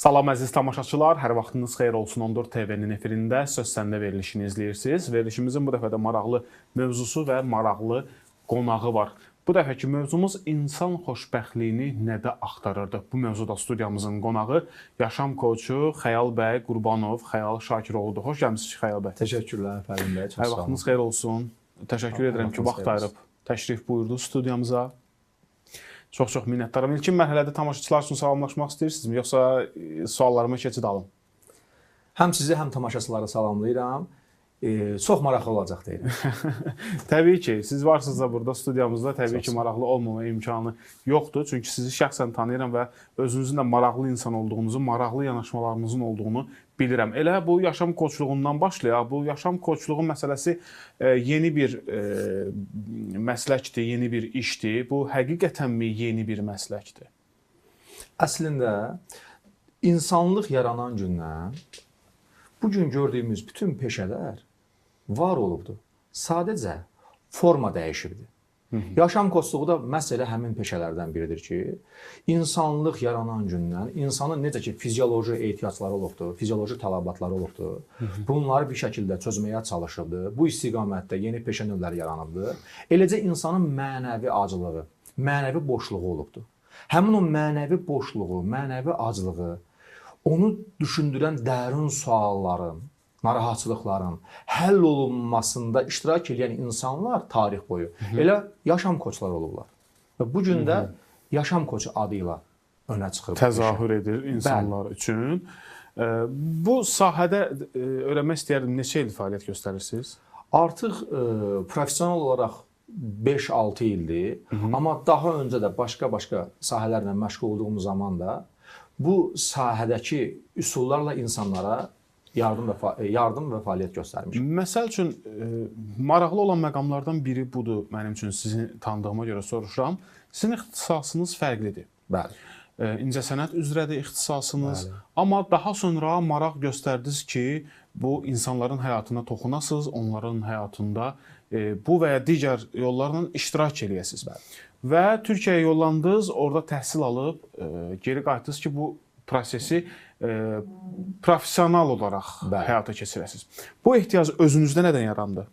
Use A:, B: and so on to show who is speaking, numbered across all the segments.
A: Salam əziz tamaşaçılar, hər vaxtınız xeyir olsun. 14 TV-nin efirində Söz Səndə verilişini izləyirsiniz. Verilişimizin bu dəfə də maraqlı mövzusu və maraqlı qonağı var. Bu dəfəki mövzumuz insan xoşbəxtliyini nədə axtarırdı? Bu mövzuda studiyamızın qonağı yaşam koçu Xəyal bəy Qurbanov, Xəyal Şakiroğludur. Xoş gəlmisiniz Xəyal bəy.
B: Təşəkkürlər Fərim bəy.
A: Hər vaxtınız xeyir olsun. Təşəkkür edirəm ki, vaxt ayırıb təşrif buyurdunuz studiyamıza. Çox minnətdaram. İlkin mərhələdə tamaşaçılar üçün salamlaşmaq istəyirsinizmi, yoxsa suallarıma keçid alım?
B: Həm sizi, həm tamaşaçıları salamlayıram. Çox maraqlı olacaq deyirəm.
A: Təbii ki, siz varsınızsa burada studiyamızda təbii ki, maraqlı olmama imkanı yoxdur. Çünki sizi şəxsən tanıyıram və özünüzün də maraqlı insan olduğunuzu, maraqlı yanaşmalarınızın olduğunu bilirəm. Elə bu yaşam koçluğundan başlayaq. Bu yaşam koçluğu məsələsi yeni bir məsləkdir, yeni bir işdir. Bu həqiqətənmi yeni bir məsləkdir?
B: Əslində, insanlıq yaranan gündən bugün gördüyümüz bütün peşələr var olubdur. Sadəcə forma dəyişibdir. Yaşam koçluğu da məhz elə həmin peşələrdən biridir ki, insanlıq yaranan gündən insanın necə ki fizioloji ehtiyacları olubdur, fizioloji tələbatları olubdur, bunları bir şəkildə çözməyə çalışıbdır. Bu istiqamətdə yeni peşə növləri yaranıbdır. Eləcə insanın mənəvi acılığı, mənəvi boşluğu olubdur. Həmin o mənəvi boşluğu, mənəvi acılığı, onu düşündürən dərin sualların, narahatçılıqların həll olunmasında iştirak edən insanlar tarix boyu elə yaşam koçlar olublar. Və bu gün də yaşam koçu adı ilə önə çıxır.
A: Təzahür edir insanlar üçün. Bu sahədə öyrənmək istəyərdim, neçə il fəaliyyət göstərirsiniz?
B: Artıq professional olaraq 5-6 ildir. Amma daha öncə də başqa sahələrlə məşğul olduğum zaman da bu sahədəki üsullarla insanlara yardım və fəaliyyət göstərmişəm.
A: Məsəl üçün, maraqlı olan məqamlardan biri budur, mənim üçün sizin tanıdığıma görə soruşuram. Sizin ixtisasınız fərqlidir.
B: Bəli.
A: İncəsənət üzrədir ixtisasınız. Bəli. Amma daha sonra maraq göstərdiniz ki, bu insanların həyatına toxunasınız, onların həyatında bu və ya digər yollarla iştirak eləyəsiniz. Bəli. Və Türkiyəyə yollandınız, orada təhsil alıb, geri qayıtdınız ki, bu prosesi professional olaraq həyata keçirəsiniz. Bu ehtiyac özünüzdə nədən yarandı?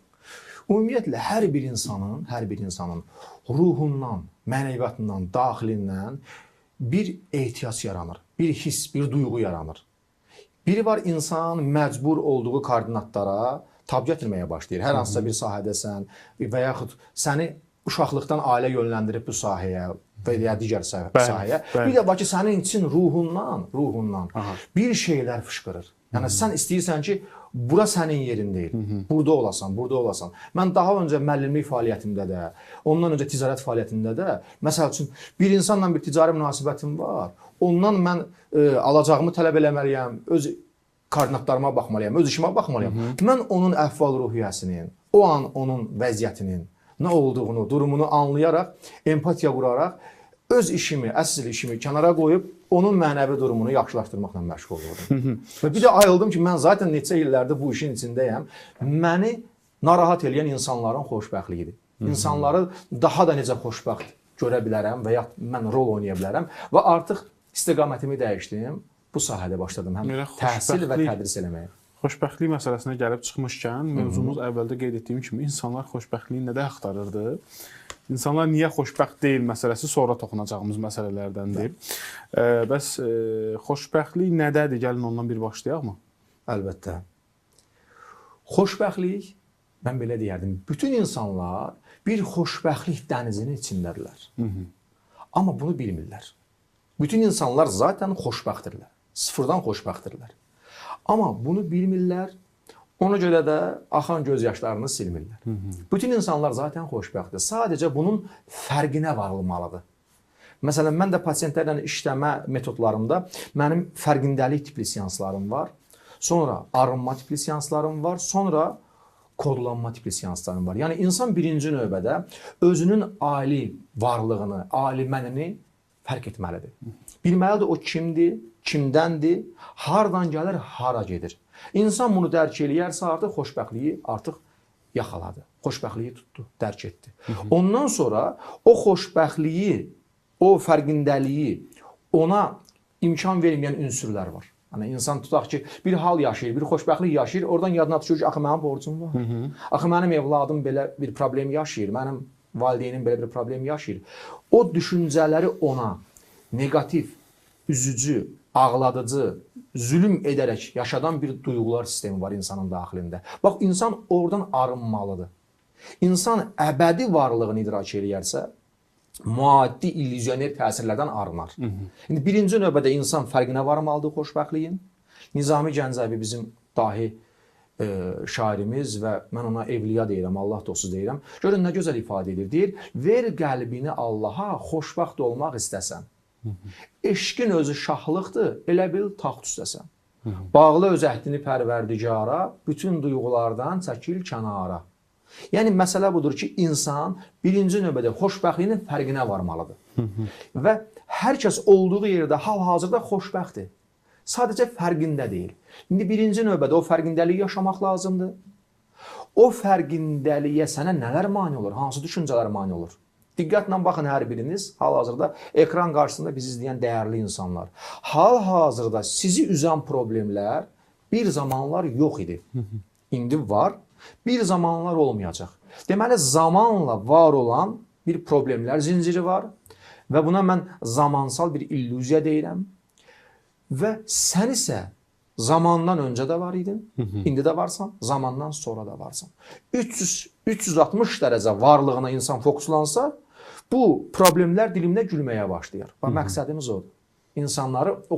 B: Ümumiyyətlə, hər bir insanın ruhundan, mənəviyyatından, daxilindən bir ehtiyac yaranır, bir hiss, bir duyğu yaranır. Biri var, insan məcbur olduğu koordinatlara tab gətirməyə başlayır. Hər hansısa bir sahədəsən və yaxud səni uşaqlıqdan ailə yönləndirib bu sahəyə və ya digər sahəyə. Bir də var ki, sənin için ruhundan bir şeylər fışqırır. Yəni, sən istəyirsən ki, bura sənin yerin deyil. Burada olasan. Mən daha öncə müəllimlik fəaliyyətimdə də, ondan öncə ticarət fəaliyyətində də, məsəl üçün, bir insanla bir ticari münasibətim var. Ondan mən alacağımı tələb eləməliyəm, öz koordinatlarıma baxmalıyam, öz işimə baxmalıyam. Mən onun əhval-ruhiyyəsinin, o an onun vəziyyətinin nə olduğunu, durumunu anlayaraq, empatiya quraraq, öz işimi, əsl işimi kənara qoyub, onun mənəvi durumunu yaxşılaşdırmaqla məşğul olurdum. Və bir də ayıldım ki, mən zaten neçə illərdir bu işin içindəyəm. Məni narahat edən insanların xoşbəxtliyidir. İnsanları daha da necə xoşbəxt görə bilərəm və ya mən rol oynaya bilərəm və artıq istiqamətimi dəyişdim. Bu sahədə başladım həm təhsil və tədris eləməyə.
A: Xoşbəxtlik məsələsinə gəlib çıxmışkən, mövzumuz əvvəldə qeyd etdiyim kimi insanlar xoşbəxtliyi nədə axtarırdı? İnsanlar niyə xoşbəxt deyil məsələsi sonra toxunacağımız məsələlərdəndir. Bəs xoşbəxtlik nədədir? Gəlin ondan bir başlayaqmı?
B: Əlbəttə. Xoşbəxtlik, mən belə deyərdim, bütün insanlar bir xoşbəxtlik dənizinin içindədirlər. Amma bunu bilmirlər. Bütün insanlar zaten xoşbəxtdirlər. Sıfırdan xoşbəxtdirlər. Amma bunu bilmirlər, ona görə də axan göz yaşlarını silmirlər. Bütün insanlar zaten xoşbəxtdir. Sadəcə bunun fərqinə varılmalıdır. Məsələn, mən də pasientlərlə işləmə metodlarımda mənim fərqindəlik tipli seanslarım var. Sonra arınma tipli seanslarım var. Sonra kodlanma tipli seanslarım var. Yəni, insan birinci növbədə özünün ali varlığını, ali mənini fərq etməlidir. Bilməlidir o kimdir, kimdəndir, hardan gəlir, hara gedir. İnsan bunu dərk eləyərsə artıq xoşbəxtliyi artıq yaxaladı. Xoşbəxtliyi tutdu, dərk etdi. Ondan sonra o xoşbəxtliyi, o fərqindəliyi ona imkan verməyən ünsürlər var. Hani insan tutaq ki, bir hal yaşayır, bir xoşbəxtlik yaşayır, oradan yadına düşür ki, axı mənim borcum var. Axı mənim evladım belə bir problem yaşayır, mənim valideynim belə bir problem yaşayır. O düşüncələri ona negativ, üzücü, ağladıcı, zülm edərək yaşadan bir duyğular sistemi var insanın daxilində. Bax, insan oradan arınmalıdır. İnsan əbədi varlığını idrak eləyərsə, müaddi illüzyoner təsirlərdən arınar. İndi birinci növbədə insan fərqinə varmalıdır xoşbəxtliyin. Nizami Gəncəvi bizim dahi şairimiz və mən ona evliya deyirəm, Allah dostu deyirəm. Görün nə gözəl ifadə edir. Deyir, ver qəlbini Allaha, xoşbəxt olmaq istəsən. Eşqin özü şahlıqdır, elə bil taxt üstəsən. Bağlı öz əhdini pərverdigara, bütün duyğulardan çəkil kənara. Yəni, məsələ budur ki, insan birinci növbədə xoşbəxtliyinin fərqinə varmalıdır. Və hər kəs olduğu yerdə hal-hazırda xoşbəxtdir. Sadəcə fərqində deyil. İndi birinci növbədə o fərqindəliyi yaşamaq lazımdır. O fərqindəliyə sənə nələr mane olur? Hansı düşüncələr mane olur? Diqqətlə baxın hər biriniz, hal-hazırda ekran qarşısında bizi izləyən dəyərli insanlar. Hal-hazırda sizi üzən problemlər bir zamanlar yox idi. İndi var. Bir zamanlar olmayacaq. Deməli, zamanla var olan bir problemlər zinciri var və buna mən zamansal bir illüziya deyirəm və sən isə zamandan öncə də var idin, indi də varsan, zamandan sonra da varsan. 360 dərəcə varlığına insan fokuslansa, bu problemlər dilimdə gülməyə başlayır. Məqsədimiz odur. İnsanları o